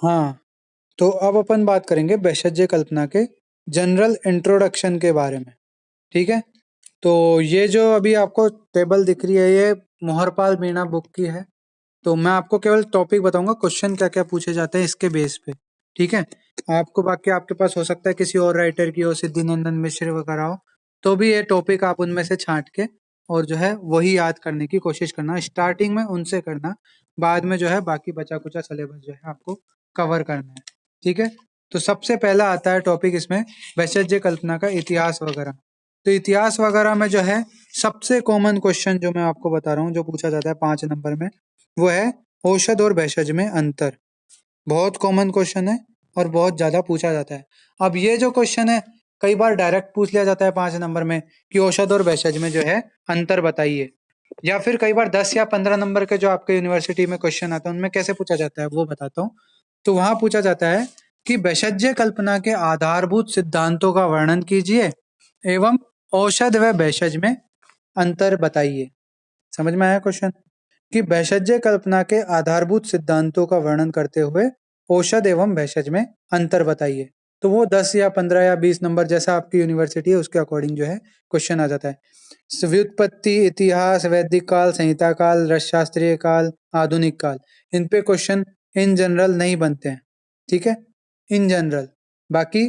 हाँ, तो अब अपन बात करेंगे वैशज्य कल्पना के जनरल इंट्रोडक्शन के बारे में, ठीक है? तो ये जो अभी आपको टेबल दिख रही है, ये मोहरपाल मीणा बुक की है। तो मैं आपको केवल टॉपिक बताऊंगा, क्वेश्चन क्या क्या पूछे जाते हैं इसके बेस पे, ठीक है? आपको बाकी आपके पास हो सकता है किसी और राइटर की हो, सिद्धि नंदन मिश्र वगैरह हो, तो भी ये टॉपिक आप उनमें से छांट के और जो है वही याद करने की कोशिश करना। स्टार्टिंग में उनसे करना, बाद में जो है बाकी बचा कुचा सिलेबस जो है आपको कवर करना है, ठीक है? तो सबसे पहला आता है टॉपिक इसमें वैशज्य कल्पना का इतिहास वगैरह। तो इतिहास वगैरह में जो है सबसे कॉमन क्वेश्चन जो मैं आपको बता रहा हूँ जो पूछा जाता है 5 नंबर में, वो है औषध और भेषज में अंतर। बहुत कॉमन क्वेश्चन है और बहुत ज्यादा पूछा जाता है। अब ये जो क्वेश्चन है कई बार डायरेक्ट पूछ लिया जाता है 5 नंबर में कि औषध और भेषज में जो है अंतर बताइए, या फिर कई बार 10 या 15 नंबर के जो आपके यूनिवर्सिटी में क्वेश्चन आते हैं उनमें कैसे पूछा जाता है वो बताता हूँ। तो वहां पूछा जाता है कि भेषज्य कल्पना के आधारभूत सिद्धांतों का वर्णन कीजिए एवं औषध व भेषज में अंतर बताइए। समझ में आया क्वेश्चन? कि भेषज्य कल्पना के आधारभूत सिद्धांतों का वर्णन करते हुए औषध एवं भेषज में अंतर बताइए। तो वो 10 या 15 या 20 नंबर जैसा आपकी यूनिवर्सिटी है उसके अकॉर्डिंग जो है क्वेश्चन आ जाता है। व्युत्पत्ति, इतिहास, वैदिक काल, संहिता काल, रसशास्त्रीय काल, आधुनिक काल, इन पे क्वेश्चन इन जनरल नहीं बनते हैं, ठीक है? इन जनरल, बाकी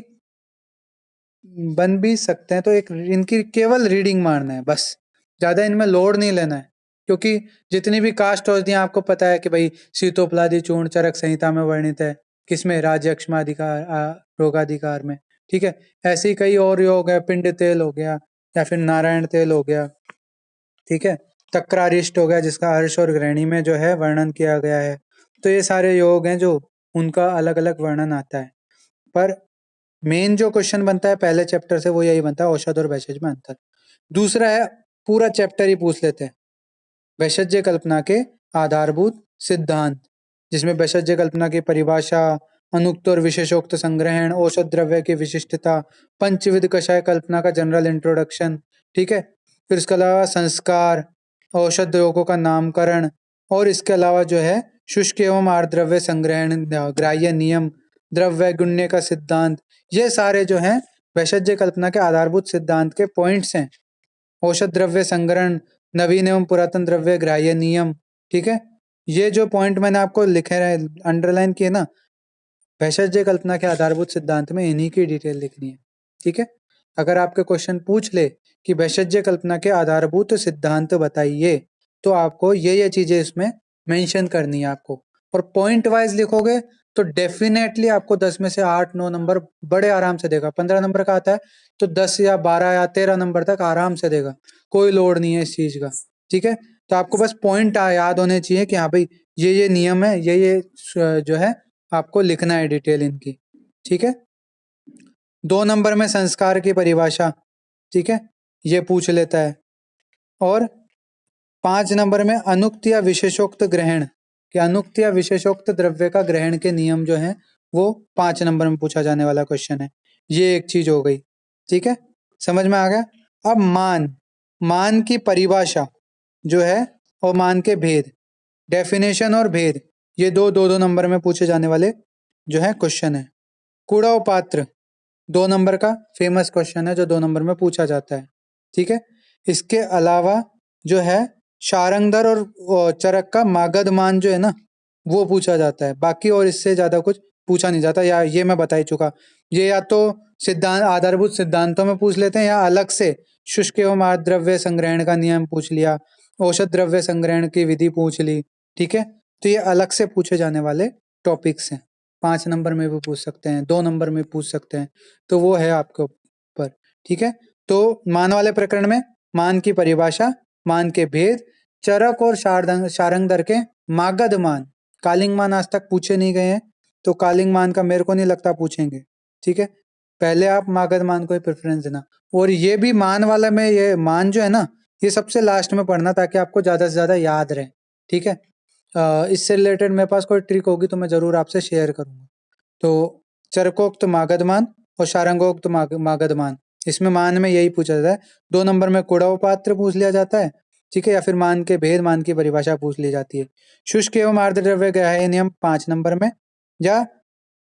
बन भी सकते हैं, तो एक इनकी केवल रीडिंग मारना है बस, ज्यादा इनमें लोड नहीं लेना है। क्योंकि जितनी भी कास्ट औषधियां आपको पता है कि भाई शीतोपलादी चूर्ण चरक संहिता में वर्णित है, किसमें राज्यक्षमाधिकार रोगाधिकार में, ठीक है? ऐसे ही कई और योग है, पिंड तेल हो गया या फिर नारायण तेल हो गया, ठीक है? तक्रारिष्ट हो गया जिसका हर्ष और गृहिणी में जो है वर्णन किया गया है। तो ये सारे योग हैं जो उनका अलग अलग वर्णन आता है। पर मेन जो क्वेश्चन बनता है पहले चैप्टर से वो यही बनता है, औषध और भेषज में अंतर। दूसरा है, पूरा चैप्टर ही पूछ लेते हैं, वैशज्य कल्पना के आधारभूत सिद्धांत, जिसमें वैशज्य कल्पना की परिभाषा, अनुक्त और विशेषोक्त संग्रहण, औषध द्रव्य की विशिष्टता, पंचविध कषाय कल्पना का जनरल इंट्रोडक्शन, ठीक है? फिर इसके अलावा संस्कार, औषध योगों का नामकरण, और इसके अलावा जो है शुष्क एवं आर्द्रव्य संग्रहण, ग्राह्य नियम, द्रव्य गुण्य का सिद्धांत, ये सारे जो हैं वैशज्य कल्पना के आधारभूत सिद्धांत के पॉइंट्स हैं। औषध द्रव्य संग्रहण, नवीन एवं पुरातन द्रव्य ग्राह्य नियम, ठीक है? ये जो पॉइंट मैंने आपको लिखे रहे, अंडरलाइन किए ना, वैशज्य कल्पना के आधारभूत सिद्धांत में इन्हीं की डिटेल लिखनी है, ठीक है? अगर आपके क्वेश्चन पूछ ले कि वैशज्य कल्पना के आधारभूत सिद्धांत बताइए, तो आपको ये चीजें इसमें मेंशन करनी है आपको, और पॉइंट वाइज लिखोगे तो डेफिनेटली आपको 10 में से 8-9 नंबर बड़े आराम से देगा। 15 नंबर का आता है तो 10 या 12 या 13 नंबर तक आराम से देगा, कोई लोड नहीं है इस चीज का, ठीक है? तो आपको बस पॉइंट याद होने चाहिए कि हाँ भाई ये नियम है, ये जो है आपको लिखना है डिटेल इनकी, ठीक है? 2 नंबर में संस्कार की परिभाषा, ठीक है, ये पूछ लेता है। और 5 नंबर में अनुक्त या विशेषोक्त ग्रहण, कि अनुक्त या विशेषोक्त द्रव्य का ग्रहण के नियम जो हैं वो 5 नंबर में पूछा जाने वाला क्वेश्चन है। ये एक चीज हो गई, ठीक है? समझ में आ गया? अब मान, मान की परिभाषा जो है और मान के भेद, डेफिनेशन और भेद, ये दो नंबर में पूछे जाने वाले जो है क्वेश्चन है। कूड़ा पात्र 2 नंबर का फेमस क्वेश्चन है जो 2 नंबर में पूछा जाता है, ठीक है? इसके अलावा जो है शारंगधर और चरक का मागध मान जो है ना वो पूछा जाता है। बाकी और इससे ज्यादा कुछ पूछा नहीं जाता, या ये मैं बता ही चुका। ये या तो सिद्धांत आधारभूत सिद्धांतों में पूछ लेते हैं या अलग से शुष्क एवं आर्द्र द्रव्य संग्रहण का नियम पूछ लिया, औषध द्रव्य संग्रहण की विधि पूछ ली, ठीक है? तो ये अलग से पूछे जाने वाले टॉपिक्स हैं। 5 नंबर में भी पूछ सकते हैं, 2 नंबर में पूछ सकते हैं, तो वो है आपके ऊपर, ठीक है? तो मान वाले प्रकरण में मान की परिभाषा, मान के भेद, चरक और शारंगधर के मागध मान, कालिंग मान आज तक पूछे नहीं गए हैं, तो कालिंग मान का मेरे को नहीं लगता पूछेंगे, ठीक है? पहले आप मागध मान को ही प्रेफरेंस देना। और ये भी मान वाला में, ये मान जो है ना ये सबसे लास्ट में पढ़ना ताकि आपको ज्यादा से ज्यादा याद रहे, ठीक है? इससे रिलेटेड मेरे पास कोई ट्रिक होगी तो मैं जरूर आपसे शेयर करूंगा। तो चरकोक्त मागधमान और शारंगोक्त मागधमान, इसमें मान में यही पूछा जाता है। 2 नंबर में कुड़व पात्र पूछ लिया जाता है, ठीक है? या फिर मान के भेद, मान की परिभाषा पूछ ली जाती है। शुष्क एवं आर्द्र द्रव्य ग्राह्य नियम 5 नंबर में, या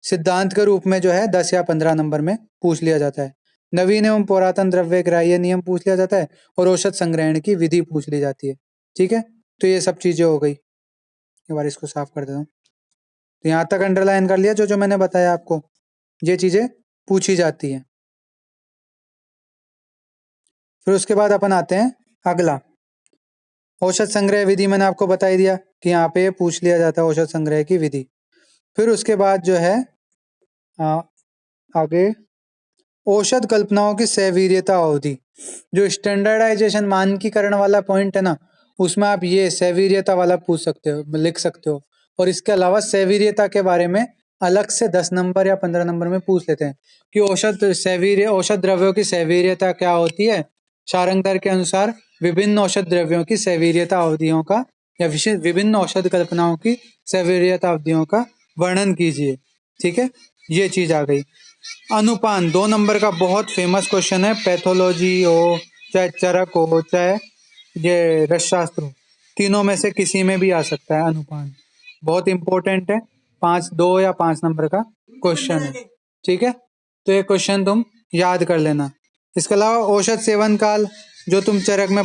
सिद्धांत के रूप में जो है 10 या 15 नंबर में पूछ लिया जाता है। नवीन एवं पुरातन द्रव्य ग्राह्य नियम पूछ लिया जाता है और औषध संग्रहण की विधि पूछ ली जाती है। ठीक है, तो ये सब चीजें हो गई। एक बार इसको साफ कर देता हूँ। तो यहाँ तक अंडरलाइन कर लिया जो जो मैंने बताया आपको, ये चीजें पूछी जाती हैं। फिर उसके बाद अपन आते हैं अगला, औषध संग्रह विधि। मैंने आपको बता ही दिया कि यहाँ पे पूछ लिया जाता है औषध संग्रह की विधि। फिर उसके बाद जो है आ, आगे औषध कल्पनाओं की सवीर्यता अवधि। जो स्टैंडर्डाइजेशन मानकीकरण वाला पॉइंट है ना, उसमें आप ये सवीर्यता वाला पूछ सकते हो, लिख सकते हो। और इसके अलावा सवीर्यता के बारे में अलग से 10 नंबर या 15 नंबर में पूछ लेते हैं कि औषध द्रव्यों की सवीर्यता क्या होती है। शारंगधर के अनुसार विभिन्न औषध द्रव्यों की सवीर्यता अवधियों का या विभिन्न औषध कल्पनाओं की सवीर्यता अवधियों का वर्णन कीजिए। ठीक है, ये चीज आ गई। अनुपान 2 नंबर का बहुत फेमस क्वेश्चन है। पैथोलॉजी हो चाहे चरक हो चाहे ये रसशास्त्र हो, तीनों में से किसी में भी आ सकता है अनुपान। बहुत इंपॉर्टेंट है, 2 या 5 नंबर का क्वेश्चन है। ठीक है, तो ये क्वेश्चन तुम याद कर लेना। इसके अलावा औषध सेवन काल जो तुम चरक में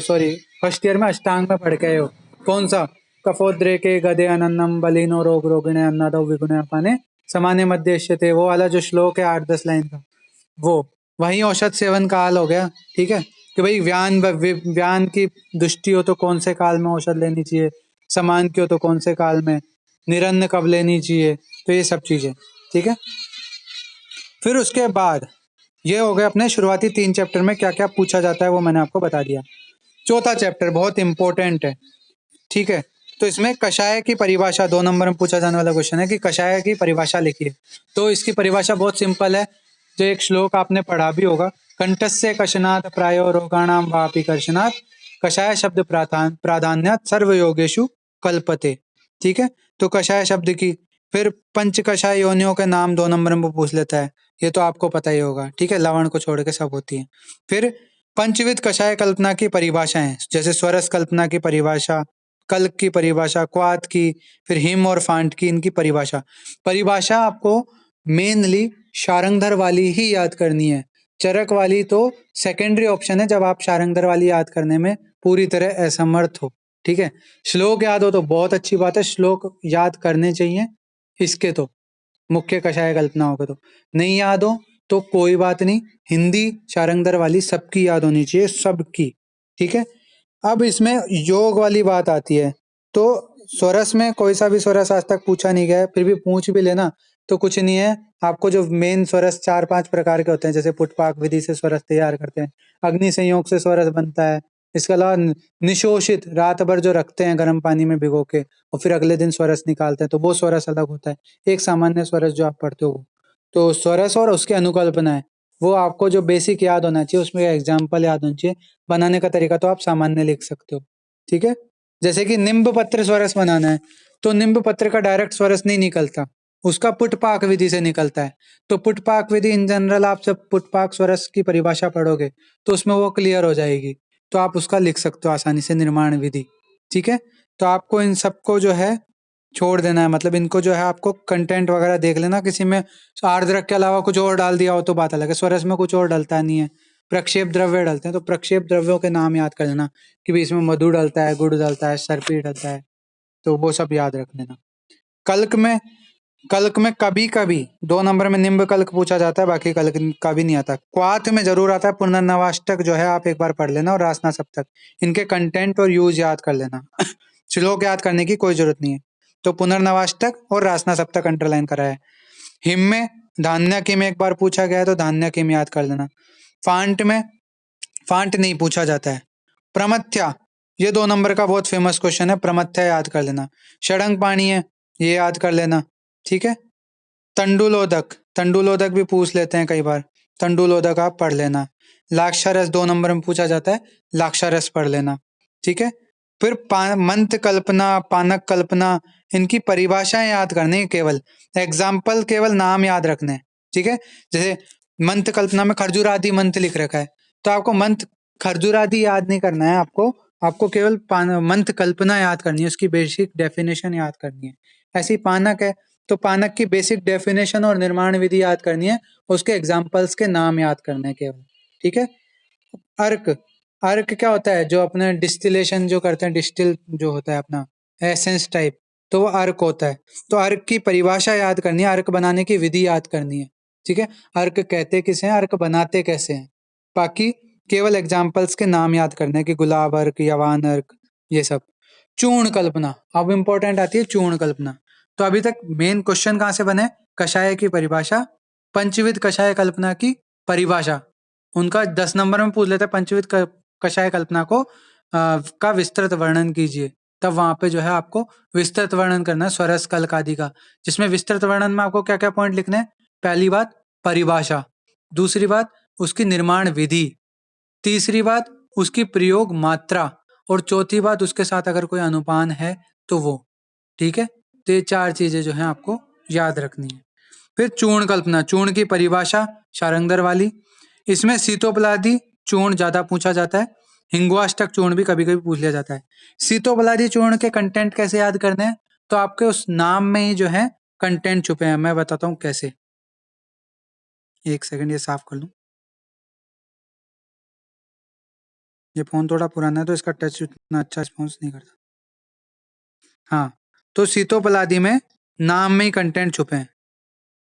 सॉरी फर्स्ट ईयर में अष्टांग में पढ़ के आए हो, कौन सा? कफोद्रेके गदे अनन्नम बलिनो रोग रोगिणे अन्नादो विगुणे अपाने सामान्य मध्यस्यते, वो वाला जो श्लोक है 8-10 लाइन का, वो वही औषध सेवन काल हो गया। ठीक है, कि भाई व्यान की दृष्टि हो तो कौन से काल में औषध लेनी चाहिए, समान की हो तो कौन से काल में, निरन्न कब लेनी चाहिए, तो ये सब चीजें। ठीक है, फिर उसके बाद ये हो गए अपने शुरुआती 3 चैप्टर में क्या क्या पूछा जाता है वो मैंने आपको बता दिया। चौथा चैप्टर बहुत इंपॉर्टेंट है। ठीक है, तो इसमें कषाय की परिभाषा 2 नंबर में पूछा जाने वाला क्वेश्चन है कि कषाय की परिभाषा लिखिए। तो इसकी परिभाषा बहुत सिंपल है, जो एक श्लोक आपने पढ़ा भी होगा, कंठस्य कशनात् प्रायो रोगाणाम वापि कर्षणात् कषाय शब्द प्राधान्यात् सर्व योगेषु कल्पते। ठीक है, तो कषाय शब्द की, फिर पंच कषाय योनियों के नाम 2 नंबर में पूछ लेता है, ये तो आपको पता ही होगा। ठीक है, लवण को छोड़ के सब होती है। फिर पंचविध कषाय कल्पना की परिभाषाएं, जैसे स्वरस कल्पना की परिभाषा, कल्क की परिभाषा, क्वाथ की, फिर हिम और फांट की, इनकी परिभाषा। परिभाषा आपको मेनली शारंगधर वाली ही याद करनी है। चरक वाली तो सेकेंडरी ऑप्शन है, जब आप शारंगधर वाली याद करने में पूरी तरह असमर्थ हो। ठीक है, श्लोक याद हो तो बहुत अच्छी बात है, श्लोक याद करने चाहिए इसके तो, मुख्य कषाय कल्पनाओं के तो। नहीं याद हो तो कोई बात नहीं, हिंदी शारंगधर वाली सबकी याद होनी चाहिए, सबकी। ठीक है, अब इसमें योग वाली बात आती है। तो स्वरस में कोई सा भी स्वरस आज तक पूछा नहीं गया है, फिर भी पूछ भी लेना तो कुछ नहीं है। आपको जो मेन स्वरस 4-5 प्रकार के होते हैं, जैसे पुटपाक विधि से स्वरस तैयार करते हैं, अग्नि संयोग से स्वरस बनता है, इसके अलावा निशोषित रात भर जो रखते हैं गर्म पानी में भिगो के और फिर अगले दिन स्वरस निकालते हैं, तो वो स्वरस अलग होता है। एक सामान्य स्वरस जो आप पढ़ते हो, तो स्वरस और उसके अनुकल्पना है, वो आपको जो बेसिक याद होना चाहिए, उसमें एग्जाम्पल याद होना चाहिए। बनाने का तरीका तो आप सामान्य लिख सकते हो। ठीक है, जैसे कि निम्ब पत्र स्वरस बनाना है, तो निम्ब पत्र का डायरेक्ट स्वरस नहीं निकलता, उसका पुटपाक विधि से निकलता है। तो पुटपाक विधि इन जनरल आप जब पुटपाक स्वरस की परिभाषा पढ़ोगे तो उसमें वो क्लियर हो जाएगी, तो आप उसका लिख सकते हो आसानी से, निर्माण विधि। ठीक है, तो आपको इन सबको जो है छोड़ देना है, मतलब इनको जो है आपको कंटेंट वगैरह देख लेना, किसी में आर्द्रक के अलावा कुछ और डाल दिया हो तो बात अलग है, स्वरस में कुछ और डलता नहीं है, प्रक्षेप द्रव्य डलते हैं, तो प्रक्षेप द्रव्यों के नाम याद कर लेना कि भी इसमें मधु डलता है, गुड़ डलता है, सरपी डलता है, तो वो सब याद रख लेना। कल्क में कल्क में कभी कभी 2 नंबर में निम्ब कल्क पूछा जाता है, बाकी कल्क कभी नहीं आता। क्वाथ में जरूर आता है, पुनर्नवाष्टक जो है आप एक बार पढ़ लेना, और रासना सप्तक, इनके कंटेंट और यूज याद कर लेना। श्लोक याद करने की कोई जरूरत नहीं है। तो पुनर्नवाष्टक और रासना सप्तक अंडरलाइन करा है। हिम में धान्य किम एक बार पूछा गया है, तो धान्य किम याद कर लेना। फांट में फांट नहीं पूछा जाता है। प्रमथ्या, ये 2 नंबर का बहुत फेमस क्वेश्चन है, प्रमथ्या याद कर लेना। षडंग पाणी है, ये याद कर लेना। ठीक है, तंडुलोदक, तंडुलोदक भी पूछ लेते हैं कई बार, तंडुलोदक आप पढ़ लेना। लाक्षारस 2 नंबर में पूछा जाता है, लाक्षारस पढ़ लेना। ठीक है, फिर मंत्र कल्पना, पानक कल्पना, इनकी परिभाषाएं याद करनी है, केवल एग्जाम्पल, केवल नाम याद रखने हैं। ठीक है, जैसे मंत्र कल्पना में खरजूरादि मंत्र लिख रखा है, तो आपको मंत्र खरजूरादि याद नहीं करना है, आपको केवल मंत्र कल्पना याद करनी है, उसकी बेसिक डेफिनेशन याद करनी है। ऐसी पानक है, तो पानक की बेसिक डेफिनेशन और निर्माण विधि याद करनी है, उसके एग्जाम्पल्स के नाम याद करने हैं केवल, ठीक है। अर्क, अर्क क्या होता है, जो अपने डिस्टिलेशन जो करते हैं, डिस्टिल जो होता है अपना एसेंस टाइप, तो वो अर्क होता है। तो अर्क की परिभाषा याद करनी है, अर्क बनाने की विधि याद करनी है, ठीक है। अर्क कहते किसे हैं, अर्क बनाते कैसे हैं, बाकी केवल एग्जाम्पल्स के नाम याद करने हैं कि गुलाब अर्क, यवान अर्क, ये सब। चूर्ण कल्पना, अब इंपॉर्टेंट आती है चूर्ण कल्पना। तो अभी तक मेन क्वेश्चन कहाँ से बने, कषाय की परिभाषा, पंचविध कषाय कल्पना की परिभाषा, उनका 10 नंबर में पूछ लेते हैं, पंचविध कषाय कल्पना को का विस्तृत वर्णन कीजिए। तब वहां पे जो है आपको विस्तृत वर्णन करना है स्वरस कल्क आदि का, जिसमें विस्तृत वर्णन में आपको क्या क्या पॉइंट लिखने हैं, पहली बात परिभाषा, दूसरी बात उसकी निर्माण विधि, तीसरी बात उसकी प्रयोग मात्रा, और चौथी बात उसके साथ अगर कोई अनुपान है तो वो, ठीक है। तो ये 4 चीजें जो है आपको याद रखनी है। फिर चूर्ण कल्पना, चूर्ण की परिभाषा शारंगधर वाली, इसमें शीतोपलादी चूर्ण ज्यादा पूछा जाता है, हिंगवाष्टक चूर्ण भी कभी कभी पूछ लिया जाता है। शीतोपलादी चूर्ण के कंटेंट कैसे याद करने हैं, तो आपके उस नाम में ही जो है कंटेंट छुपे हैं, मैं बताता हूँ कैसे। एक सेकंड ये साफ कर लूं, ये फोन थोड़ा पुराना है तो इसका टच उतना अच्छा रिस्पॉन्स नहीं करता। हाँ, तो शीतोपलादी में नाम में ही कंटेंट छुपे हैं,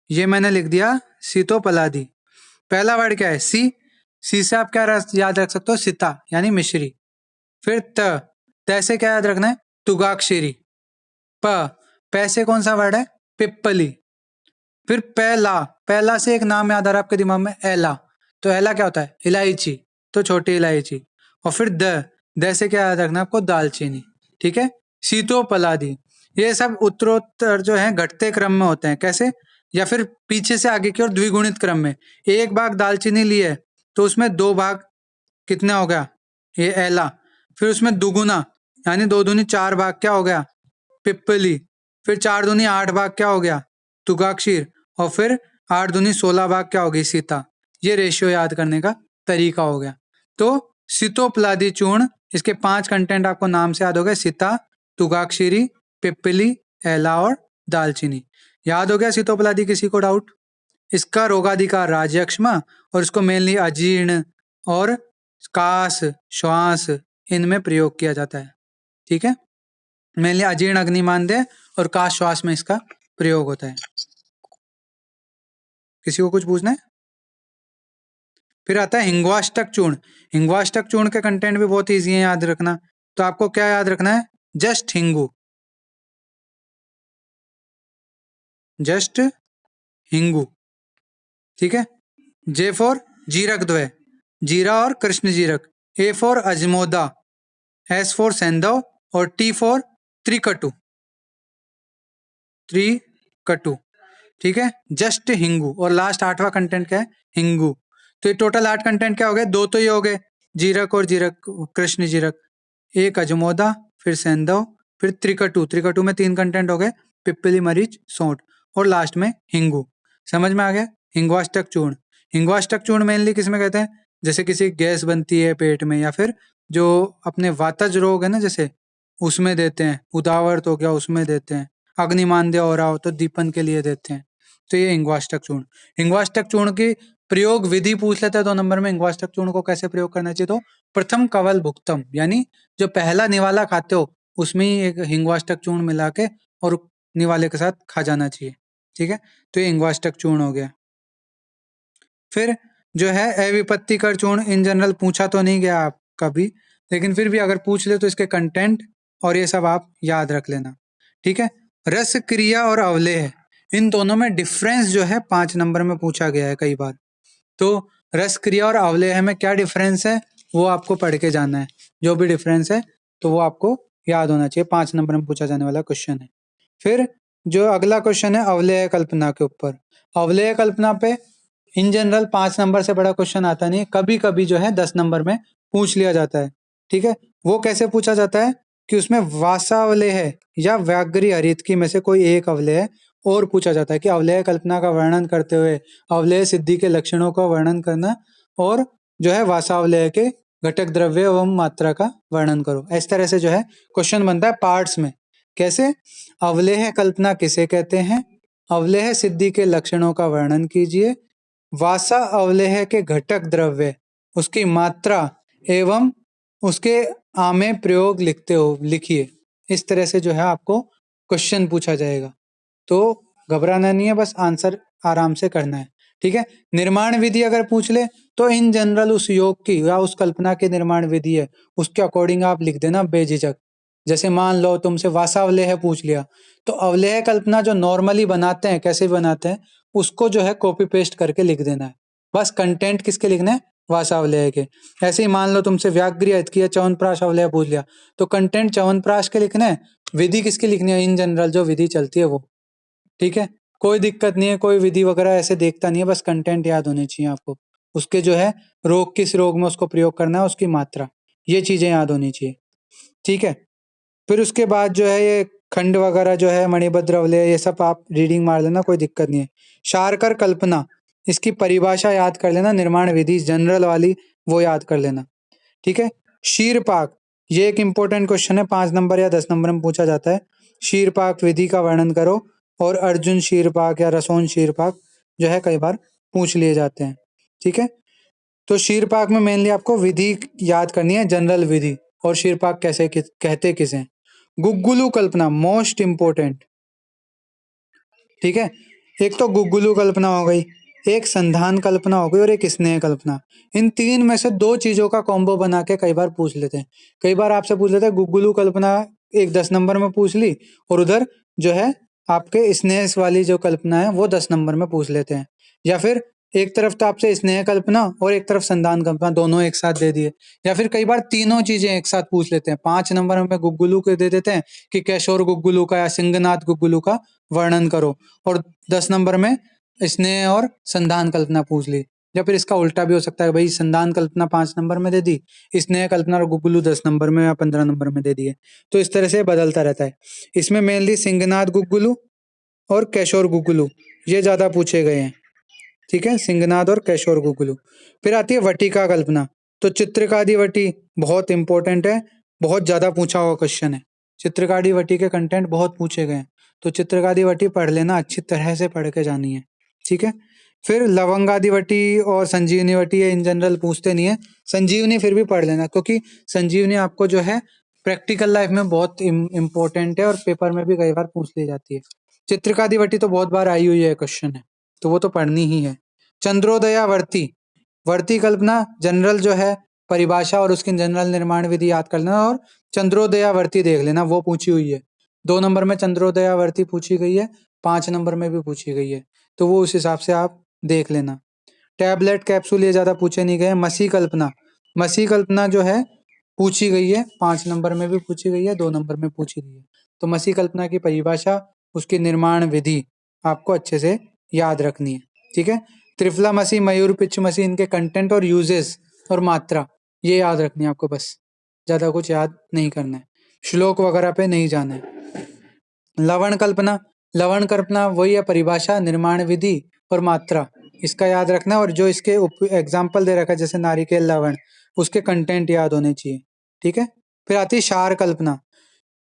ये मैंने लिख दिया शीतोपलादी। पहला वर्ड क्या है, सी, सी से आप क्या याद रख सकते हो, सीता यानी मिश्री। फिर त से क्या याद रखना है, तुगाक्षरी। प, पैसे कौन सा वर्ड है, पिप्पली। फिर पहला, पहला से एक नाम याद आ रहा है आपके दिमाग में, एला, तो एला क्या होता है, इलायची, तो छोटी इलायची। और फिर द से क्या याद रखना है आपको, दालचीनी, ठीक है। शीतोपलादी, ये सब उत्तरोत्तर जो है घटते क्रम में होते हैं, कैसे, या फिर पीछे से आगे की ओर द्विगुणित क्रम में। एक भाग दालचीनी ली है तो उसमें 2 भाग कितना हो गया, ये एला। फिर उसमें दुगुना यानी 2 दूनी 4 भाग क्या हो गया, पिप्पली। फिर 4 दूनी 8 भाग क्या हो गया, तुगाक्षीर। और फिर 8 दूनी 16 भाग क्या हो गई, सीता। ये रेशियो याद करने का तरीका हो गया। तो शीतोपलादी चूर्ण, इसके 5 कंटेंट आपको नाम से याद हो गए, सीता, तुगाक्षीरी, पिप्पली, एला और दालचीनी। याद हो गया शीतोपलादी, किसी को डाउट। इसका रोगाधिकार राजयक्ष्मा, और इसको मेनली अजीर्ण और कास, श्वास, इनमें प्रयोग किया जाता है, ठीक है। मेनली अजीर्ण, अग्निमांद्य और कास श्वास में इसका प्रयोग होता है। किसी को कुछ पूछना है। फिर आता है हिंगवाष्टक चूर्ण। हिंगवाष्टक चूर्ण के कंटेंट भी बहुत ईजी है याद रखना, तो आपको क्या याद रखना है, जस्ट हिंगू, जस्ट हिंगू, ठीक है। जे फॉर जीरक द्वय, जीरा और कृष्ण जीरक। ए फॉर अजमोदा, एस फॉर सेंधव, और टी फॉर त्रिकटु, त्रिकटु, ठीक है। जस्ट हिंगू, और लास्ट 8वां कंटेंट क्या है, हिंगू। तो ये टोटल 8 कंटेंट क्या हो गए, 2 तो ये हो गए, जीरक और जीरक, कृष्ण जीरक, एक अजमोदा, फिर सेंधव, फिर त्रिकटु, त्रिकटु में 3 कंटेंट हो गए, पिप्पली, मरीच, सौंठ, और लास्ट में हिंगू। समझ में आ गया। हिंगवाष्टक चूर्ण, हिंगवाष्टक चूर्ण मेनली किसमें कहते हैं, जैसे किसी गैस बनती है पेट में, या फिर जो अपने वातज रोग है ना, जैसे उसमें देते हैं, उदावर्त हो गया उसमें देते हैं, अग्निमांद्य हो रहा हो तो दीपन के लिए देते हैं। तो ये हिंगवाष्टक चूर्ण। हिंगवाष्टक चूर्ण की प्रयोग विधि पूछ लेते हैं 2 नंबर में, हिंगवाष्टक चूर्ण को कैसे प्रयोग करना चाहिए, तो प्रथम कवल भुक्तम, यानी जो पहला निवाला खाते हो उसमें ही एक हिंगवाष्टक चूर्ण मिला के और निवाले के साथ खा जाना चाहिए, ठीक है। तो ये हिंगवाष्टक चूर्ण हो गया। फिर जो है अविपत्तिकर चूर्ण, इन जनरल पूछा तो नहीं गया आप कभी, लेकिन फिर भी अगर पूछ ले तो इसके कंटेंट और ये सब आप याद रख लेना, ठीक है। रस क्रिया और अवलेह, इन दोनों में डिफरेंस जो है 5 नंबर में पूछा गया है कई बार। तो रस क्रिया और अवलेह में क्या डिफरेंस है वो आपको पढ़ के जाना है, जो भी डिफरेंस है तो वो आपको याद होना चाहिए, 5 नंबर में पूछा जाने वाला क्वेश्चन है। फिर जो अगला क्वेश्चन है अवलेह कल्पना के ऊपर। अवलेह कल्पना पे इन जनरल 5 नंबर से बड़ा क्वेश्चन आता नहीं है, कभी कभी जो है 10 नंबर में पूछ लिया जाता है, ठीक है। वो कैसे पूछा जाता है कि उसमें वासावलेह या व्याघ्री हरितकी में से कोई एक अवलेह और पूछा जाता है, कि अवलेह कल्पना का वर्णन करते हुए अवलेह सिद्धि के लक्षणों का वर्णन करना, और जो है वासावलेह के घटक द्रव्य एवं मात्रा का वर्णन करो। इस तरह से जो है क्वेश्चन बनता है पार्ट्स में। कैसे, अवलेह कल्पना किसे कहते हैं, अवलेह सिद्धि के लक्षणों का वर्णन कीजिए, वासा अवलेह के घटक द्रव्य, उसकी मात्रा एवं उसके आमे प्रयोग लिखिए। इस तरह से जो है आपको क्वेश्चन पूछा जाएगा, तो घबराना नहीं है, बस आंसर आराम से करना है। ठीक है, निर्माण विधि अगर पूछ ले तो इन जनरल उस योग की या उस कल्पना की निर्माण विधि है, उसके अकॉर्डिंग आप लिख देना बेझिझक। जैसे मान लो तुमसे वासावलेह पूछ लिया, तो अवलेह कल्पना जो नॉर्मली बनाते हैं, कैसे बनाते हैं, उसको जो है कॉपी पेस्ट करके लिख देना है। बस कंटेंट किसके लिखने हैं, वासावलेह के। ऐसे ही मान लो तुमसे व्याघ्र या च्यवनप्राश अवलेह पूछ लिया, तो कंटेंट च्यवनप्राश के लिखना है, विधि किसकी लिखनी है, इन जनरल जो विधि चलती है वो। ठीक है, कोई दिक्कत नहीं है, कोई विधि वगैरह ऐसे देखता नहीं है, बस कंटेंट याद होने चाहिए आपको। उसके जो है रोग, किस रोग में उसको प्रयोग करना है, उसकी मात्रा, ये चीजें याद होनी चाहिए। ठीक है, फिर उसके बाद जो है ये खंड वगैरह जो है, मणिभद्र अवलेह, ये सब आप रीडिंग मार लेना, कोई दिक्कत नहीं है। शारकर कल्पना, इसकी परिभाषा याद कर लेना, निर्माण विधि जनरल वाली वो याद कर लेना। ठीक है, शीरपाक, ये एक इंपॉर्टेंट क्वेश्चन है, 5 नंबर या 10 नंबर में पूछा जाता है। शीरपाक विधि का वर्णन करो, और अर्जुन शीरपाक या रसोन शीरपाक जो है कई बार पूछ लिए जाते हैं। ठीक है, तो शीरपाक में मेनली आपको विधि याद करनी है, जनरल विधि, और शीरपाक कहते किसे हैं। गुग्गुलू कल्पना मोस्ट इंपोर्टेंट। ठीक है, एक तो गुग्गुलू कल्पना हो गई, एक संधान कल्पना हो गई, और एक स्नेह कल्पना। इन तीन में से दो चीजों का कॉम्बो बना के कई बार पूछ लेते हैं। कई बार आपसे पूछ लेते हैं गुग्गुलू कल्पना, एक 10 नंबर में पूछ ली, और उधर जो है आपके स्नेह वाली जो कल्पना है वो 10 नंबर में पूछ लेते हैं। या फिर एक तरफ तो आपसे स्नेह कल्पना और एक तरफ संधान कल्पना, दोनों एक साथ दे दिए। या फिर कई बार तीनों चीजें एक साथ पूछ लेते हैं। 5 नंबर में गुग्गुलू के दे देते हैं कि कैशोर गुग्गुलू का या सिंगनाथ गुग्गुलू का वर्णन करो, और 10 नंबर में स्नेह और संधान कल्पना पूछ ली। या फिर इसका उल्टा भी हो सकता है, भाई संधान कल्पना 5 नंबर में दे दी, स्नेह कल्पना और गुग्गुलू 10 नंबर में या 15 नंबर में दे दिए। तो इस तरह से बदलता रहता है। इसमें मेनली सिंगनाथ गुग्गुलू और कैशोर गुग्गुलू ये ज्यादा पूछे गए हैं। ठीक है, सिंगनाथ और कैशोर गुग्गुलू। फिर आती है वटिका कल्पना, तो चित्रकादि वटी बहुत इंपॉर्टेंट है, बहुत ज्यादा पूछा हुआ क्वेश्चन है। चित्रकादि वटी के कंटेंट बहुत पूछे गए हैं, तो चित्रकादि वटी पढ़ लेना, अच्छी तरह से पढ़ के जानी है। ठीक है, फिर लवंगादि वटी और संजीवनी वटी, ये इन जनरल पूछते नहीं है। संजीवनी फिर भी पढ़ लेना, क्योंकि संजीवनी आपको जो है प्रैक्टिकल लाइफ में बहुत इंपॉर्टेंट है, और पेपर में भी कई बार पूछ ली जाती है। चित्रकादि वटी तो बहुत बार आई हुई है क्वेश्चन है, तो वो तो पढ़नी ही है। चंद्रोदया वर्ती, वर्ती कल्पना जनरल जो है परिभाषा और उसकी जनरल निर्माण विधि याद कर लेना, और चंद्रोदया वर्ती देख लेना, वो पूछी हुई है। 2 नंबर में चंद्रोदया वर्ती पूछी गई है, 5 नंबर में भी पूछी गई है, तो वो उस हिसाब से आप देख लेना। टैबलेट कैप्सूल ये ज्यादा पूछे नहीं गए। मसी कल्पना, मसी कल्पना जो है पूछी गई है, 5 नंबर में भी पूछी गई है, 2 नंबर में पूछी गई है। तो मसी कल्पना की परिभाषा, उसकी निर्माण विधि आपको अच्छे से याद रखनी है। ठीक है, त्रिफला मसी, मयूर पिच मसी, इनके कंटेंट और यूजेस और मात्रा ये याद रखनी है आपको, बस ज्यादा कुछ याद नहीं करना है, श्लोक वगैरह पे नहीं जाना है। लवण कल्पना, लवण कल्पना वही है, परिभाषा, निर्माण विधि और मात्रा, इसका याद रखना है। और जो इसके एग्जाम्पल दे रखा है जैसे नारिकेल लवण, उसके कंटेंट याद होने चाहिए। ठीक है, फिर आती है क्षार कल्पना।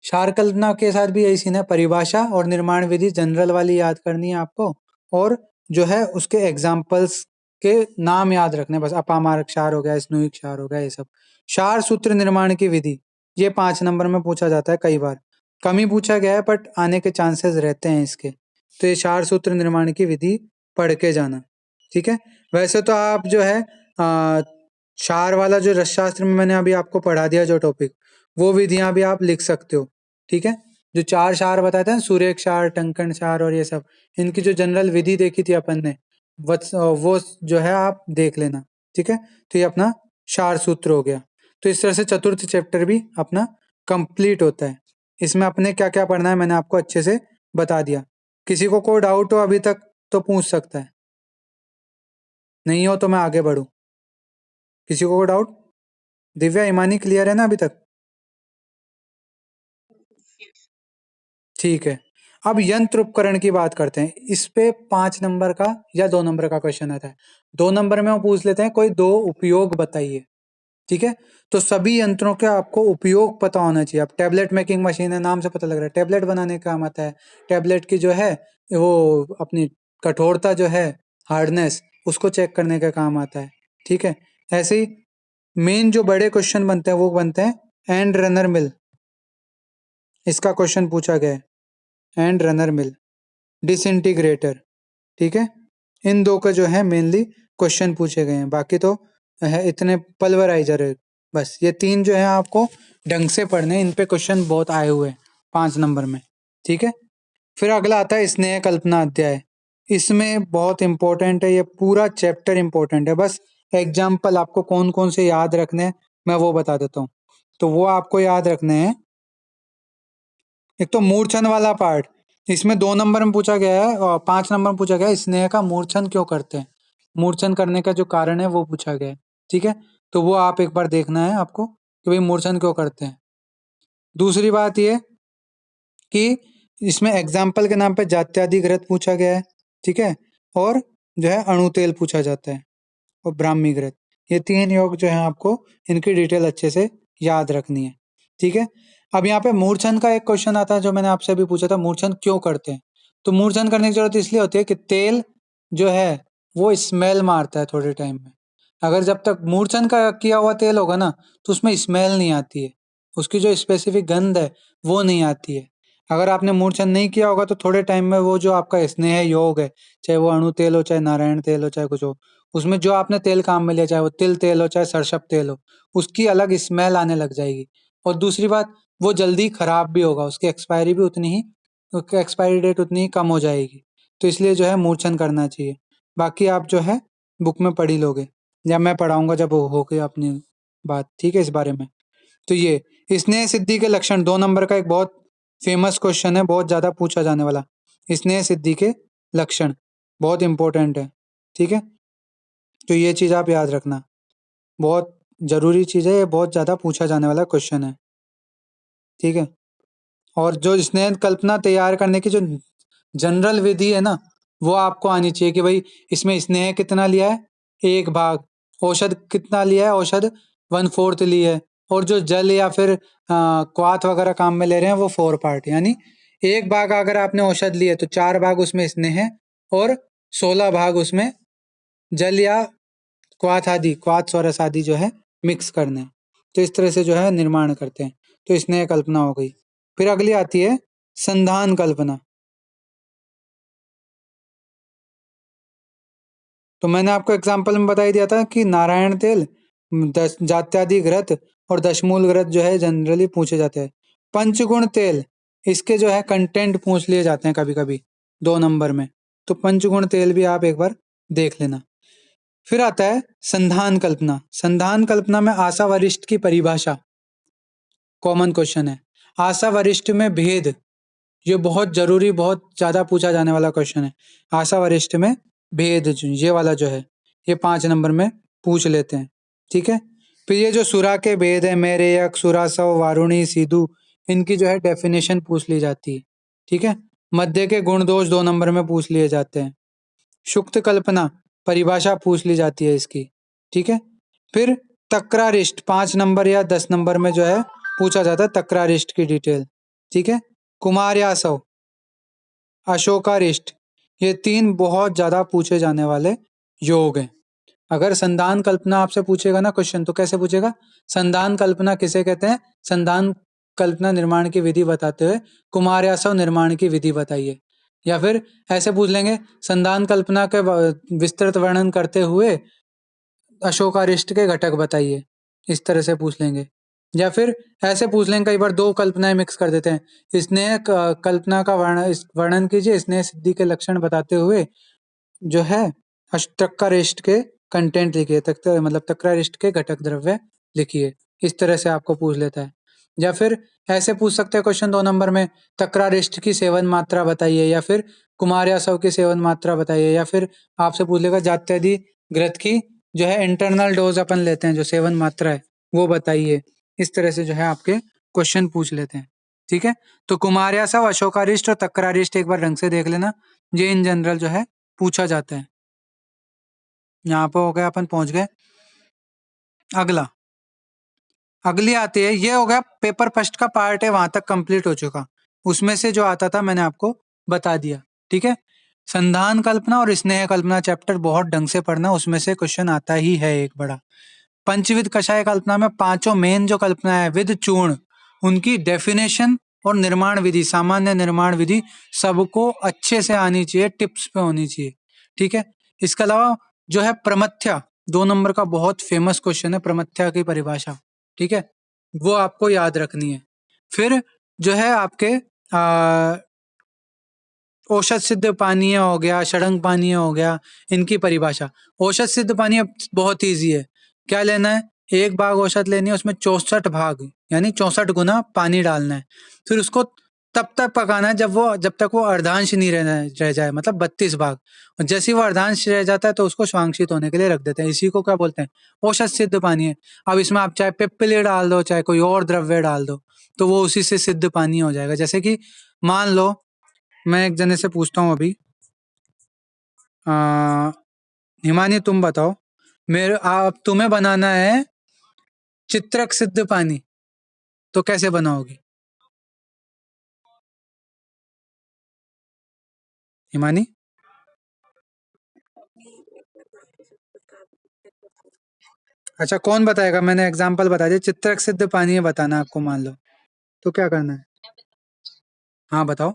क्षार कल्पना के साथ भी यही सीन है, परिभाषा और निर्माण विधि जनरल वाली याद करनी है आपको, और जो है उसके एग्जाम्पल्स के नाम याद रखने हैं, बस अपामार क्षार हो गया, स्नोई क्षार हो गया, ये सब। क्षार सूत्र निर्माण की विधि, ये 5 नंबर में पूछा जाता है, कई बार कम ही पूछा गया है, बट आने के चांसेस रहते हैं इसके। तो ये क्षार सूत्र निर्माण की विधि पढ़ के जाना। ठीक है, वैसे तो आप जो है क्षार वाला जो रसशास्त्र में मैंने अभी आपको पढ़ा दिया जो टॉपिक, वो विधियां भी आप लिख सकते हो। ठीक है, जो 4 क्षार बताते हैं, सूर्य क्षार, टंकण क्षार और ये सब, इनकी जो जनरल विधि देखी थी अपन ने, वो जो है आप देख लेना। ठीक है, तो ये अपना क्षार सूत्र हो गया। तो इस तरह से चतुर्थ चैप्टर भी अपना कंप्लीट होता है। इसमें अपने क्या क्या पढ़ना है मैंने आपको अच्छे से बता दिया। किसी को कोई डाउट हो अभी तक तो पूछ सकता है, नहीं हो तो मैं आगे बढ़ूं। किसी को कोई डाउट? दिव्या, ईमानी क्लियर है ना अभी तक? ठीक है, अब यंत्र उपकरण की बात करते हैं। इस पे 5 नंबर का या 2 नंबर का क्वेश्चन आता है। 2 नंबर में वो पूछ लेते हैं कोई दो उपयोग बताइए। ठीक है। तो सभी यंत्रों का आपको उपयोग पता होना चाहिए। अब टैबलेट मेकिंग मशीन है, नाम से पता लग रहा है टैबलेट बनाने का काम आता है। टैबलेट की जो है वो अपनी कठोरता जो है, हार्डनेस, उसको चेक करने का काम आता है। ठीक है। ऐसे ही मेन जो बड़े क्वेश्चन बनते हैं वो बनते हैं एंड रनर मिल। इसका क्वेश्चन पूछा गया है एंड रनर मिल, डिसइंटीग्रेटर। ठीक है। इन दो का जो है मेनली क्वेश्चन पूछे गए हैं। बाकी तो है इतने पल्वराइजर है। बस ये तीन जो है आपको ढंग से पढ़ने हैं, इन पे क्वेश्चन बहुत आए हुए हैं 5 नंबर में। ठीक है। फिर अगला आता है स्नेह कल्पना अध्याय। इसमें बहुत इंपॉर्टेंट है, ये पूरा चैप्टर इंपॉर्टेंट है। बस एग्जाम्पल आपको कौन कौन से याद रखने हैं मैं वो बता देता हूँ। तो वो आपको याद रखने हैं। एक तो मूर्छन वाला पार्ट, इसमें 2 नंबर में पूछा गया है और 5 नंबर में पूछा गया है स्नेह का मूर्छन क्यों करते हैं। मूर्छन करने का जो कारण है वो पूछा गया है। ठीक है। तो वो आप एक बार देखना है आपको कि भाई मूर्छन क्यों करते हैं। दूसरी बात ये कि इसमें एग्जाम्पल के नाम पे जात्यादि ग्रत पूछा गया है। ठीक है। और जो है अणु तेल पूछा जाता है और ब्राह्मी ग्रत। ये 3 योग जो है आपको इनकी डिटेल अच्छे से याद रखनी है। ठीक है। अब यहाँ पे मूर्छन का एक क्वेश्चन आता है जो मैंने आपसे भी पूछा था, मूर्छन क्यों करते हैं। तो मूर्छन करने की जरूरत इसलिए होती है कि तेल जो है वो स्मेल मारता है थोड़े टाइम में। अगर जब तक मूर्छन का किया हुआ तेल होगा ना तो उसमें स्मेल नहीं आती है, उसकी जो स्पेसिफिक गंध है वो नहीं आती है। अगर आपने मूर्छन नहीं किया होगा तो थोड़े टाइम में वो जो आपका स्नेह योग है, चाहे वो अणु तेल हो, चाहे नारायण तेल हो, चाहे कुछ हो, उसमें जो आपने तेल काम में लिया, चाहे वो तिल तेल हो, चाहे सरसप तेल हो, उसकी अलग स्मेल आने लग जाएगी। और दूसरी बात, वो जल्दी खराब भी होगा, उसकी एक्सपायरी भी उतनी ही, उसकी एक्सपायरी डेट उतनी ही कम हो जाएगी। तो इसलिए जो है मूर्छन करना चाहिए। बाकी आप जो है बुक में पढ़ ही लोगे या मैं पढ़ाऊंगा जब हो गई अपनी बात। ठीक है इस बारे में। तो ये स्नेह सिद्धि के लक्षण 2 नंबर का एक बहुत फेमस क्वेश्चन है, बहुत ज्यादा पूछा जाने वाला। स्नेह सिद्धि के लक्षण बहुत इंपॉर्टेंट है। ठीक है। तो ये चीज आप याद रखना, बहुत जरूरी चीज है, ये बहुत ज्यादा पूछा जाने वाला क्वेश्चन है। ठीक है। और जो स्नेह कल्पना तैयार करने की जो जनरल विधि है ना, वो आपको आनी चाहिए कि भाई इसमें स्नेह कितना लिया है, 1 भाग। औषध कितना लिया है, औषध 1/4 ली है। और जो जल या फिर क्वाथ वगैरह काम में ले रहे हैं वो 4 पार्ट, यानी 1 भाग अगर आपने औषध लिए तो 4 भाग उसमें स्नेह है और 16 भाग उसमें जल या क्वाथ स्वरस आदि जो है मिक्स करने हैं। तो इस तरह से जो है निर्माण करते हैं। तो स्नेह कल्पना हो गई। फिर अगली आती है संधान कल्पना। तो मैंने आपको एग्जाम्पल में बता ही दिया था कि नारायण तेल, जात्यादि घृत और दशमूल घृत जो है जनरली पूछे जाते हैं। पंचगुण तेल, इसके जो है कंटेंट पूछ लिए जाते हैं कभी कभी 2 नंबर में। तो पंचगुण तेल भी आप एक बार देख लेना। फिर आता है संधान कल्पना। संधान कल्पना में आशा वरिष्ठ की परिभाषा कॉमन क्वेश्चन है। आशा वरिष्ठ में भेद, ये बहुत जरूरी, बहुत ज्यादा पूछा जाने वाला क्वेश्चन है। आशा वरिष्ठ में भेद ये वाला जो है ये 5 नंबर में पूछ लेते हैं। ठीक है। फिर ये जो सुरा के भेद है, मेरे यक सुरासव वारुणी सीधु, इनकी जो है डेफिनेशन पूछ ली जाती है। ठीक है। मध्य के गुण दोष 2 नंबर में पूछ लिए जाते हैं। सुक्त कल्पना परिभाषा पूछ ली जाती है इसकी। ठीक है। फिर तक्रारिष्ट 5 नंबर या 10 नंबर में जो है पूछा जाता है तक्रारिष्ट की डिटेल। ठीक है। कुमार्यासव, अशोकारिष्ट, ये 3 बहुत ज्यादा पूछे जाने वाले योग हैं। अगर संधान कल्पना आपसे पूछेगा ना क्वेश्चन तो कैसे पूछेगा, संधान कल्पना किसे कहते हैं, संधान कल्पना निर्माण की विधि बताते हुए कुमार्यासव निर्माण की विधि बताइए। या फिर ऐसे पूछ लेंगे संधान कल्पना के विस्तृत वर्णन करते हुए अशोकारिष्ट के घटक बताइए, इस तरह से पूछ लेंगे। या फिर ऐसे पूछ लेंगे, कई बार 2 कल्पनाएं मिक्स कर देते हैं, स्नेह कल्पना का वर्णन कीजिए स्नेह सिद्धि के लक्षण बताते हुए जो है तक्रारिष्ट के कंटेंट लिखिए, मतलब तक्रारिष्ट के घटक द्रव्य लिखिए। इस तरह से आपको पूछ लेता है। या फिर ऐसे पूछ सकते हैं क्वेश्चन 2 नंबर में, तक्रारिष्ट की सेवन मात्रा बताइए, या फिर कुमार्यासव की सेवन मात्रा बताइए, या फिर आपसे पूछ लेगा जात्यादि घृत की जो है इंटरनल डोज अपन लेते हैं जो सेवन मात्रा है वो बताइए। इस तरह से जो है आपके क्वेश्चन पूछ लेते हैं। ठीक है। तो कुमार्यासव, अशोकारिष्ट और तक्रारिष्ट एक बार ढंग से देख लेना, ये इन जनरल जो है पूछा जाता है। यहाँ पे हो गया, अपन पहुंच गए अगला। अगली आती है, ये हो गया पेपर फर्स्ट का पार्ट है, वहां तक कंप्लीट हो चुका। उसमें से जो आता था मैंने आपको बता दिया, ठीक है। संधान कल्पना और स्नेह कल्पना चैप्टर बहुत ढंग से पढ़ना, उसमें से क्वेश्चन आता ही है एक बड़ा। पंचविध कषाय कल्पना में पांचों मेन जो कल्पना है विद चूर्ण, उनकी डेफिनेशन और निर्माण विधि, सामान्य निर्माण विधि सबको अच्छे से आनी चाहिए, टिप्स पे होनी चाहिए, ठीक है। इसके अलावा जो है प्रमथ्या, 2 नंबर का बहुत फेमस क्वेश्चन है, प्रमथ्या की परिभाषा, ठीक है, वो आपको याद रखनी है। फिर जो है आपके औषध सिद्ध पानीय हो गया, षडंग पानीय हो गया, इनकी परिभाषा। औषध सिद्ध पानीय बहुत ईजी है, क्या लेना है, एक भाग औषध लेनी है, उसमें 64 भाग यानी 64 गुना पानी डालना है। फिर उसको तब तक पकाना है जब तक वो अर्धांश नहीं रह जाए, मतलब 32 भाग। और जैसे ही वो अर्धांश रह जाता है तो उसको स्वांशित होने के लिए रख देते हैं, इसी को क्या बोलते हैं, औषध सिद्ध पानी है। अब इसमें आप चाहे पिप्पली डाल दो, चाहे कोई और द्रव्य डाल दो, तो वो उसी से सिद्ध पानी हो जाएगा। जैसे कि मान लो मैं एक जने से पूछता हूँ अभी, आ, हिमानी तुम बताओ, मेरे आप तुम्हें बनाना है चित्रक सिद्ध पानी, तो कैसे बनाओगी हिमानी? अच्छा कौन बताएगा, मैंने एग्जांपल बता दिया, चित्रक सिद्ध पानी है बताना आपको, मान लो, तो क्या करना है? हाँ बताओ।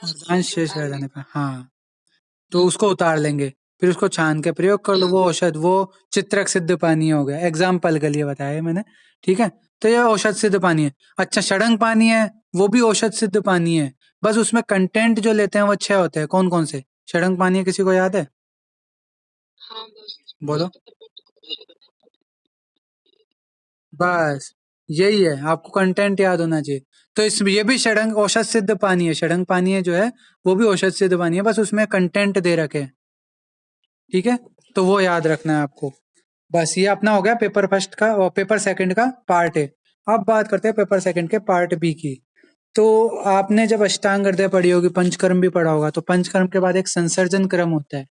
अर्धांश शेष रह जाने पर, हाँ, तो उसको उतार लेंगे, फिर उसको छान के प्रयोग कर लो, वो औषध, वो चित्रक सिद्ध पानी हो गया, एग्जाम्पल के लिए बताया है मैंने, ठीक है। तो ये औषध सिद्ध पानी है। अच्छा षडंग पानी है, वो भी औषध सिद्ध पानी है, बस उसमें कंटेंट जो लेते हैं वो 6 होते हैं। कौन कौन से षडंग पानी है, किसी को याद है? बोलो। बस यही है, आपको कंटेंट याद होना चाहिए। तो इस ये भी षडंग औषध सिद्ध पानी है, षडंग पानी है जो है वो भी औषध सिद्ध पानी है, बस उसमें कंटेंट दे रखे हैं, ठीक है। तो वो याद रखना है आपको। बस ये अपना हो गया पेपर फर्स्ट का और पेपर सेकंड का पार्ट है। अब बात करते हैं पेपर सेकंड के पार्ट बी की। तो आपने जब अष्टांग हृदय पढ़ी होगी, पंचकर्म भी पढ़ा होगा, तो पंचकर्म के बाद एक संसर्जन क्रम होता है।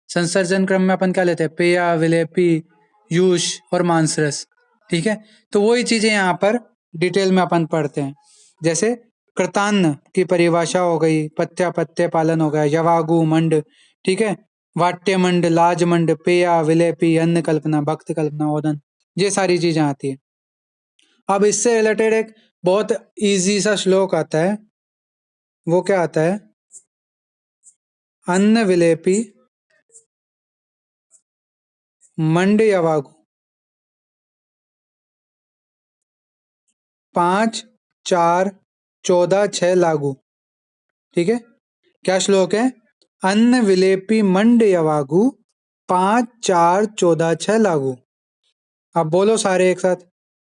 संसर्जन क्रम में अपन क्या लेते हैं, पेया, विलेपी, यूष और मांसरस, ठीक है। तो वही चीजें यहाँ पर डिटेल में अपन पढ़ते हैं। जैसे कृतान्न की परिभाषा हो गई, पत्या पत्य पालन हो गया, यवागु मंड, ठीक है, वाट्य मंड, लाज मंड, पेया, विलेपी, अन्न कल्पना, भक्त कल्पना, ओदन, ये सारी चीजें आती है। अब इससे रिलेटेड एक बहुत इजी सा श्लोक आता है, वो क्या आता है, अन्न विलेपी मंड यवागु 5, 4, 14, 6 लागू, ठीक है। क्या श्लोक है, अन्न विलेपी मंड यवागु 5, 4, 14, 6 लागू। आप बोलो सारे एक साथ,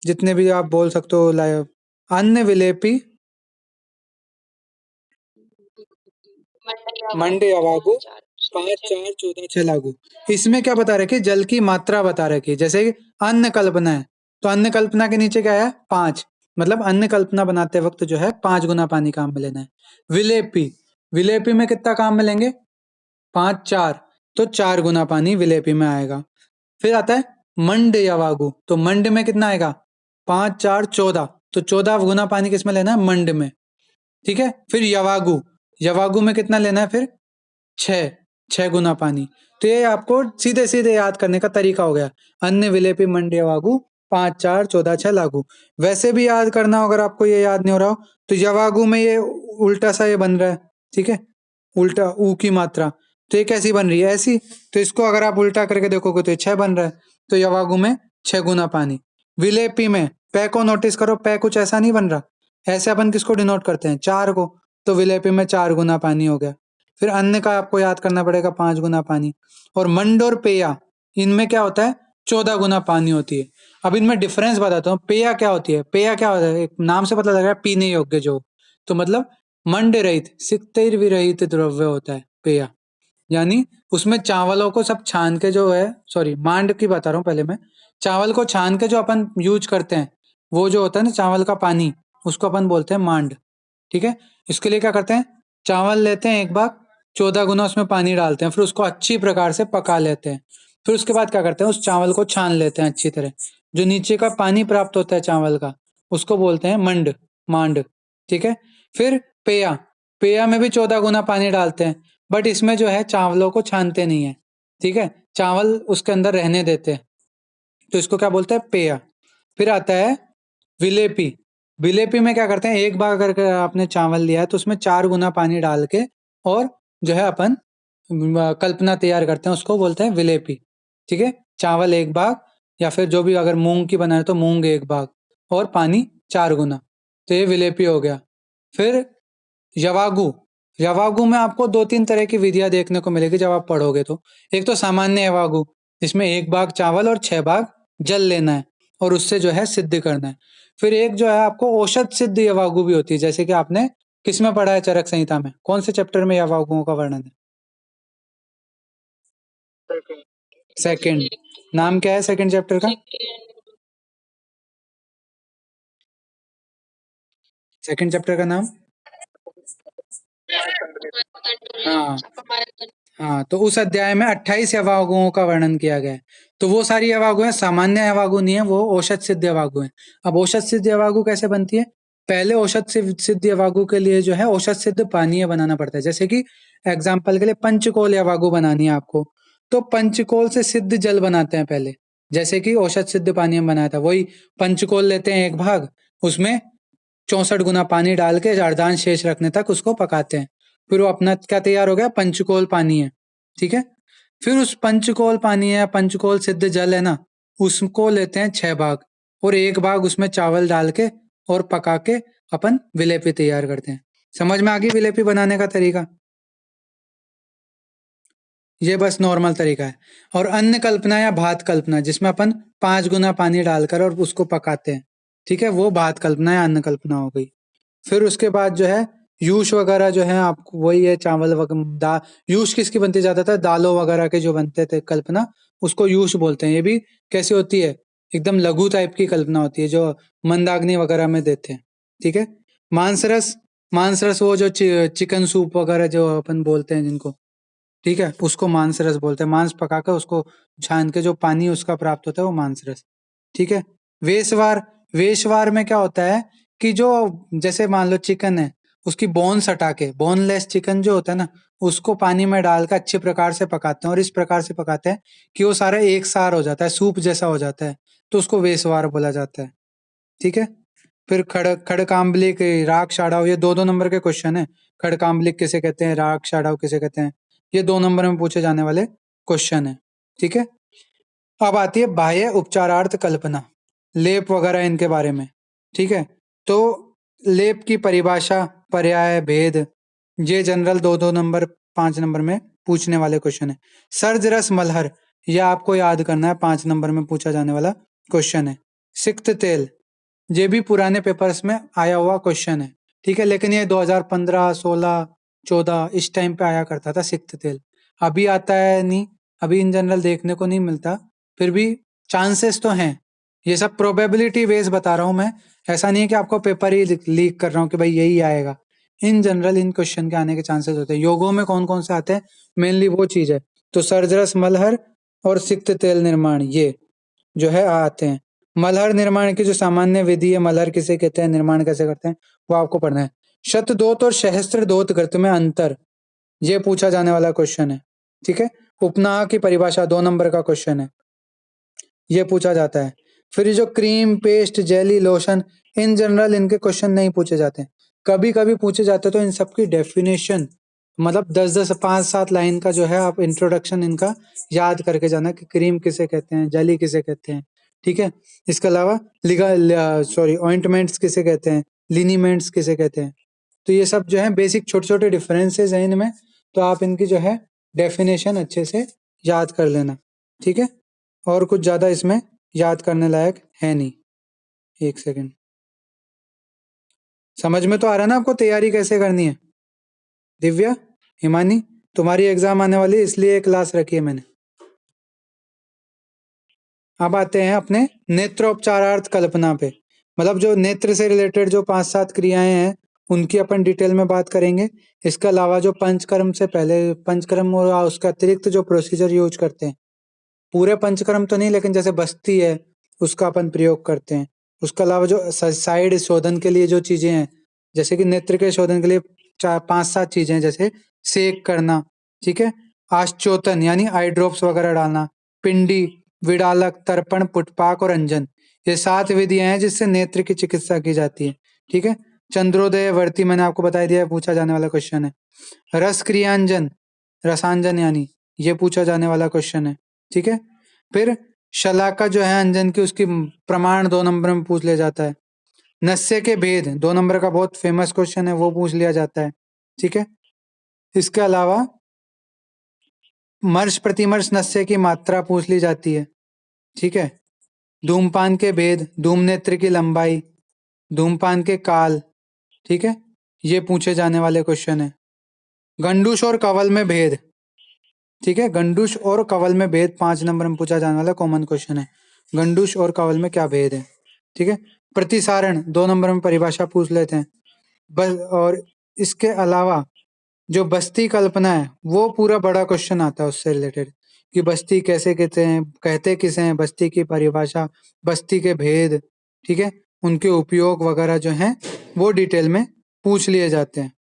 जितने भी आप बोल सकते हो लाइव। अन्न विलेपी मंड यवागु 5, 4, 14, 6 लागू। इसमें क्या बता रखे, जल की मात्रा बता रखी है। जैसे कि अन्न कल्पना है, तो अन्न कल्पना के नीचे क्या है, 5, मतलब अन्न कल्पना बनाते वक्त जो है 5 गुना पानी काम में लेना है। विलेपी, विलेपी में कितना काम में लेंगे, 5, 4, तो 4 गुना पानी विलेपी में आएगा। फिर आता है मंड यवागु, तो मंड में कितना आएगा, 5, 4, 14, तो 14 गुना पानी किसमें लेना है, मंड में, ठीक है। फिर यवागु, यवागु में कितना लेना है, फिर 6, 6 गुना पानी। तो ये आपको सीधे सीधे याद करने का तरीका हो गया, अन्य विलेपी मंड यवागु 5, 4, 14, 6 लागू। वैसे भी याद करना हो, अगर आपको ये याद नहीं हो रहा हो, तो यवागु में ये उल्टा सा ये बन रहा है, ठीक है, उल्टा ऊ की मात्रा, तो ये कैसी बन रही है, ऐसी। तो इसको अगर आप उल्टा करके देखोगे तो ये 6 बन रहा है, तो यवागु में 6 गुना पानी। विलेपी में पै को नोटिस करो, पै कुछ ऐसा नहीं बन रहा, ऐसे अपन किसको डिनोट करते हैं, 4 को, तो विलेपी में 4 गुना पानी हो गया। फिर अन्न का आपको याद करना पड़ेगा, 5 गुना पानी। और मंड और पेया, इनमें क्या होता है, 14 गुना पानी होती है। अब इनमें डिफरेंस बताता हूँ, पेया क्या होती है, पेया क्या होता है, एक नाम से पता लग रहा है पीने योग्य जो, तो मतलब मंड रहित, सिक्तिर विरहित द्रव्य होता है पेया, यानी उसमें चावलों को सब छान के जो है, सॉरी मांड की बता रहा हूँ पहले मैं, चावल को छान के जो अपन यूज करते हैं, वो जो होता है ना चावल का पानी, उसको अपन बोलते हैं मांड। ठीक है, इसके लिए क्या करते हैं, चावल लेते हैं एक बार, 14 गुना उसमें पानी डालते हैं, फिर उसको अच्छी प्रकार से पका लेते हैं। फिर उसके बाद क्या करते हैं, उस चावल को छान लेते हैं अच्छी तरह। जो नीचे का पानी प्राप्त होता है चावल का, उसको बोलते हैं मंड, मांड। ठीक है, फिर पेया, पेया में भी 14 गुना पानी डालते हैं, बट इसमें जो है चावलों को छानते नहीं है। ठीक है, चावल उसके अंदर रहने देते हैं, तो इसको क्या बोलते हैं, पेया। फिर आता है विलेपी। विलेपी में क्या करते हैं, एक बार अगर आपने चावल लिया है तो उसमें 4 गुना पानी डाल के, और जो है अपन कल्पना तैयार करते हैं, उसको बोलते हैं विलेपी। ठीक है, चावल एक भाग, या फिर जो भी अगर मूंग की बनाए तो मूंग एक भाग, और पानी 4 गुना, तो ये विलेपी हो गया। फिर यवागु, यवागु में आपको 2-3 तरह की विधियां देखने को मिलेगी जब आप पढ़ोगे तो। एक तो सामान्य यवागु, जिसमें 1 भाग चावल और 6 भाग जल लेना है, और उससे जो है सिद्ध करना है। फिर एक जो है आपको औषध सिद्ध यवागु भी होती है, जैसे कि आपने किसमें पढ़ा है, चरक संहिता में कौन से चैप्टर में यवागुओं का वर्णन है? सेकंड। नाम क्या है सेकंड चैप्टर का? सेकंड चैप्टर का नाम? हाँ, हाँ, तो उस अध्याय में 28 यवागुओं का वर्णन किया गया है। तो वो सारी यवागु है, सामान्य यवागु नहीं है, वो औषध सिद्ध यवागु है। अब औषध सिद्ध यवागु कैसे बनती है? पहले औषध सिद्ध यवागु के लिए जो है औषध सिद्ध पानीय बनाना पड़ता है। जैसे कि एग्जाम्पल के लिए पंचकोल यवागु बनानी है आपको, तो पंचकोल से सिद्ध जल बनाते हैं पहले, जैसे कि औषध सिद्ध पानीय बनाया था। वही पंचकोल लेते हैं एक भाग, उसमें 64 गुना पानी डाल के अर्धांश शेष रखने तक उसको पकाते हैं। फिर वो अपना क्या तैयार हो गया, पंचकोल पानी है। ठीक है, फिर उस पंचकोल पानी है, पंचकोल सिद्ध जल है ना, उसको लेते हैं 6 भाग, और एक भाग उसमें चावल डाल के और पका के अपन विलेपी तैयार करते हैं। समझ में आ गई विलेपी बनाने का तरीका? ये बस नॉर्मल तरीका है। और अन्न कल्पना या भात कल्पना, जिसमें अपन 5 गुना पानी डालकर और उसको पकाते हैं, ठीक है, वो भात कल्पना या अन्न कल्पना हो गई। फिर उसके बाद जो है यूश वगैरह जो है आपको वही है, चावल यूश किसकी बनती जाता था, दालों वगैरह के जो बनते थे कल्पना, उसको यूश बोलते हैं। ये भी कैसी होती है, एकदम लघु टाइप की कल्पना होती है, जो मंदाग्नि वगैरह में देते हैं। ठीक है, मांसरस, मांसरस वो जो चिकन सूप वगैरह जो अपन बोलते हैं जिनको, ठीक है, उसको मांसरस बोलते हैं। मांस पकाकर उसको छान के जो पानी उसका प्राप्त होता है वो मांसरस। ठीक है, वेशवार, वेशवार में क्या होता है कि जो, जैसे मान लो चिकन है, उसकी बोन्स हटा के, बोनलेस चिकन जो होता है ना, उसको पानी में डालकर अच्छी प्रकार से पकाते हैं, और इस प्रकार से पकाते हैं कि वो सारा एक सार हो जाता है, सूप जैसा हो जाता है, तो उसको वेशवार बोला जाता है। ठीक है, फिर खड़काम्बलिक, राग शाड़ाव, ये 2-2 नंबर के क्वेश्चन है। खड़काम्बलिक किसे कहते हैं, राग शाड़ाव किसे कहते हैं, ये 2 नंबर में पूछे जाने वाले क्वेश्चन है। ठीक है, अब आती है बाह्य उपचारार्थ कल्पना, लेप वगैरह इनके बारे में। ठीक है, तो लेप की परिभाषा, पर्याय, भेद, ये जनरल 2-2 नंबर, 5 नंबर में पूछने वाले क्वेश्चन है। सर्ज रस मलहर, यह आपको याद करना है, 5 नंबर में पूछा जाने वाला क्वेश्चन है। सिक्त तेल, ये भी पुराने पेपर्स में आया हुआ क्वेश्चन है। ठीक है, लेकिन ये 2015, 16, 14 इस टाइम पे आया करता था सिक्त तेल। अभी आता है नहीं, अभी इन जनरल देखने को नहीं मिलता। फिर भी चांसेस तो हैं। ये सब प्रोबेबिलिटी बेस बता रहा हूं मैं, ऐसा नहीं है कि आपको पेपर ही लीक कर रहा हूँ कि भाई यही आएगा। इन जनरल इन क्वेश्चन के आने के चांसेस होते हैं। योगों में कौन कौन से आते हैं, मेनली वो चीज है। तो सर्जरस मलहर और सिक्त तेल निर्माण, ये जो है आते हैं। मलहर निर्माण की जो सामान्य विधि है, मलहर किसे कहते हैं, निर्माण कैसे करते हैं, वो आपको पढ़ना है। शतदोत और सहस्त्र दोत कृत में अंतर, ये पूछा जाने वाला क्वेश्चन है। ठीक है, उपनाह की परिभाषा 2 नंबर का क्वेश्चन है, ये पूछा जाता है। फिर ये जो cream, paste, jelly, lotion, in general इनके क्वेश्चन नहीं पूछे जाते, कभी कभी पूछे जाते, तो इन सब की डेफिनेशन, मतलब 10-10, 5-7 लाइन का जो है आप इंट्रोडक्शन इनका याद करके जाना कि क्रीम किसे कहते हैं, जेली किसे कहते हैं। ठीक है, इसके अलावा ऑइंटमेंट्स किसे कहते हैं, लिनीमेंट्स किसे कहते हैं। तो ये सब जो है बेसिक छोटे छोटे डिफरेंसेस हैं इनमें, तो आप इनकी जो है डेफिनेशन अच्छे से याद कर लेना। ठीक है, और कुछ ज्यादा इसमें याद करने लायक है नहीं। एक सेकंड, समझ में तो आ रहा है ना आपको तैयारी कैसे करनी है? दिव्या, हिमानी, तुम्हारी एग्जाम आने वाली है, इसलिए एक क्लास रखी है मैंने। अब आते हैं अपने नेत्रोपचारार्थ कल्पना पे। मतलब जो नेत्र से रिलेटेड जो 5-7 क्रियाएं हैं उनकी अपन डिटेल में बात करेंगे। इसके अलावा जो पंचकर्म से पहले पंचकर्म और उसके अतिरिक्त जो प्रोसीजर यूज करते हैं, पूरे पंचकर्म तो नहीं लेकिन जैसे बस्ती है उसका अपन प्रयोग करते हैं। उसके अलावा जो साइड शोधन के लिए जो चीजें हैं, जैसे कि नेत्र के शोधन के लिए 4-5-7 चीजें हैं, जैसे सेक करना, ठीक है, आश्चोतन यानी आई ड्रॉप्स वगैरह डालना, पिंडी, विडालक, तर्पण, पुटपाक और अंजन, ये 7 विधियां हैं जिससे नेत्र की चिकित्सा की जाती है। ठीक है। चंद्रोदय वर्ती मैंने आपको बता दिया है, पूछा जाने वाला क्वेश्चन है। रस क्रियांजन, रसांजन यानी, ये पूछा जाने वाला क्वेश्चन है। ठीक है। फिर शलाका जो है अंजन की, उसकी प्रमाण 2 नंबर में पूछ लिया जाता है। नस्य के भेद 2 नंबर का बहुत फेमस क्वेश्चन है, वो पूछ लिया जाता है। ठीक है। इसके अलावा मर्श प्रतिमर्श नस्य की मात्रा पूछ ली जाती है। ठीक है। धूमपान के भेद, धूम नेत्र की लंबाई, धूमपान के काल, ठीक है, ये पूछे जाने वाले क्वेश्चन है। गंडूश और कवल में भेद, ठीक है, गंडूश और कवल में भेद 5 नंबर में पूछा जाने वाला कॉमन क्वेश्चन है। गंडूश और कवल में क्या भेद है। ठीक है। प्रतिसारण 2 नंबर में परिभाषा पूछ लेते हैं बस। और इसके अलावा जो बस्ती कल्पना है वो पूरा बड़ा क्वेश्चन आता है उससे रिलेटेड, कि बस्ती कैसे कहते हैं, कहते किसे हैं, बस्ती की परिभाषा, बस्ती के भेद, ठीक है, उनके उपयोग वगैरह जो हैं वो डिटेल में पूछ लिए जाते हैं।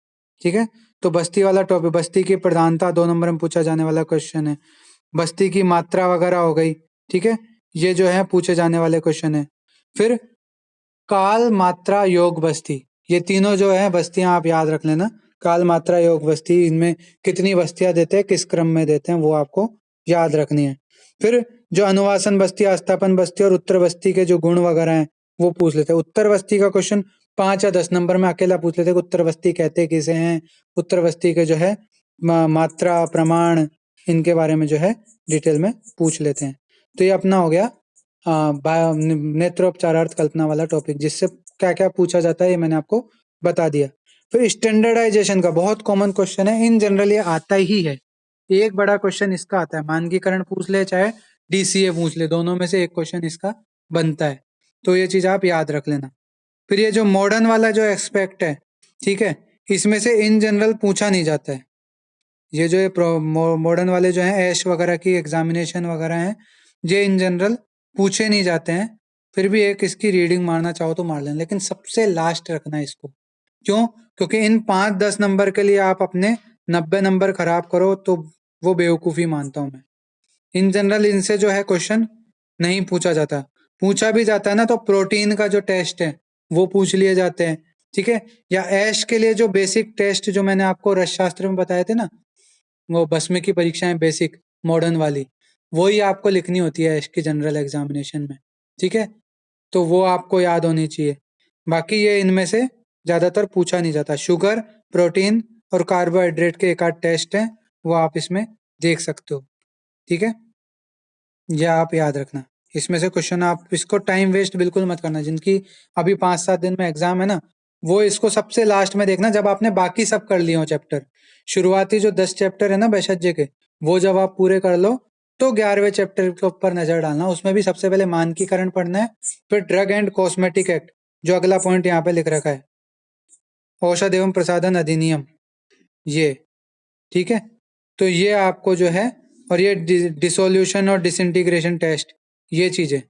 ठीक है। तो बस्ती वाला टॉपिक, बस्ती की प्रधानता 2 नंबर में पूछा जाने वाला क्वेश्चन है। बस्ती की मात्रा वगैरह हो गई, ठीक है, ये जो है पूछे जाने वाले क्वेश्चन है। फिर काल, मात्रा, योग, बस्ती, ये तीनों जो है बस्तियां आप याद रख लेना। काल, मात्रा, योग, बस्ती, इनमें कितनी बस्तियां देते हैं, किस क्रम में देते हैं, वो आपको याद रखनी है। फिर जो अनुवासन बस्ती, आस्थापन बस्ती और उत्तर बस्ती के जो गुण वगैरह हैं वो पूछ लेते हैं। उत्तर बस्ती का क्वेश्चन 5 या 10 नंबर में अकेला पूछ लेते हैं कि उत्तर बस्ती कहते किसे हैं, उत्तर बस्ती के जो है मात्रा, प्रमाण, इनके बारे में जो है डिटेल में पूछ लेते हैं। तो ये अपना हो गया नेत्रोपचारार्थ कल्पना वाला टॉपिक, जिससे क्या क्या पूछा जाता है ये मैंने आपको बता दिया। फिर स्टैंडर्डाइजेशन का बहुत कॉमन क्वेश्चन है, इन जनरल ये आता ही है। एक बड़ा क्वेश्चन इसका आता है, मानकीकरण पूछ ले चाहे डीसीए पूछ ले, दोनों में से एक क्वेश्चन इसका बनता है। तो ये चीज आप याद रख लेना। फिर ये जो मॉडर्न वाला जो एक्सपेक्ट है, ठीक है, इसमें से इन जनरल पूछा नहीं जाता है। ये जो मॉडर्न वाले जो हैं ऐश वगैरह की एग्जामिनेशन वगैरह हैं, ये इन जनरल पूछे नहीं जाते हैं। फिर भी एक इसकी रीडिंग मारना चाहो तो मार लेना, लेकिन सबसे लास्ट रखना है इसको। क्यों? क्योंकि इन 5-10 नंबर के लिए आप अपने 90 नंबर खराब करो तो वो बेवकूफ़ी मानता हूं मैं। इन जनरल इनसे जो है क्वेश्चन नहीं पूछा जाता। पूछा भी जाता है ना तो प्रोटीन का जो टेस्ट है वो पूछ लिए जाते हैं। ठीक है। या ऐश के लिए जो बेसिक टेस्ट जो मैंने आपको रसशास्त्र में बताए थे ना, वो भस्म की परीक्षाएं बेसिक मॉडर्न वाली, वही आपको लिखनी होती है इसकी जनरल एग्जामिनेशन में। ठीक है। तो वो आपको याद होनी चाहिए। बाकी ये इनमें से ज्यादातर पूछा नहीं जाता। शुगर, प्रोटीन और कार्बोहाइड्रेट के एक आध टेस्ट हैं, वो आप इसमें देख सकते हो। ठीक है। यह आप याद रखना। इसमें से क्वेश्चन आप इसको टाइम वेस्ट बिल्कुल मत करना। जिनकी अभी 5-7 दिन में एग्जाम है ना, वो इसको सबसे लास्ट में देखना जब आपने बाकी सब कर लिए हो चैप्टर। शुरुआती जो 10 चैप्टर है ना बैशज्य के, वो जब आप पूरे कर लो तो 11वें चैप्टर के ऊपर नजर डालना। उसमें भी सबसे पहले मानकीकरण पढ़ना है, फिर ड्रग एंड कॉस्मेटिक एक्ट, जो अगला पॉइंट यहाँ पे लिख रखा है, औषध एवं प्रसाधन अधिनियम, ये, ठीक है। तो ये आपको जो है, और ये डिसोल्यूशन और डिसइंटीग्रेशन टेस्ट, ये चीजें,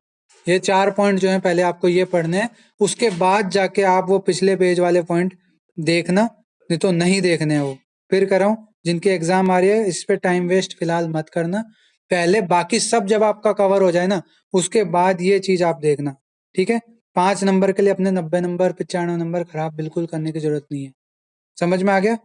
ये 4 पॉइंट जो है पहले आपको ये पढ़ने हैं। उसके बाद जाके आप वो पिछले पेज वाले पॉइंट देखना, नहीं तो नहीं देखने हैं वो। फिर कर रहा हूँ, जिनके एग्जाम आ रही है इस पे टाइम वेस्ट फिलहाल मत करना। पहले बाकी सब जब आपका कवर हो जाए ना, उसके बाद ये चीज आप देखना। ठीक है। 5 नंबर के लिए अपने 90 नंबर 95 नंबर खराब बिल्कुल करने की जरूरत नहीं है। समझ में आ गया?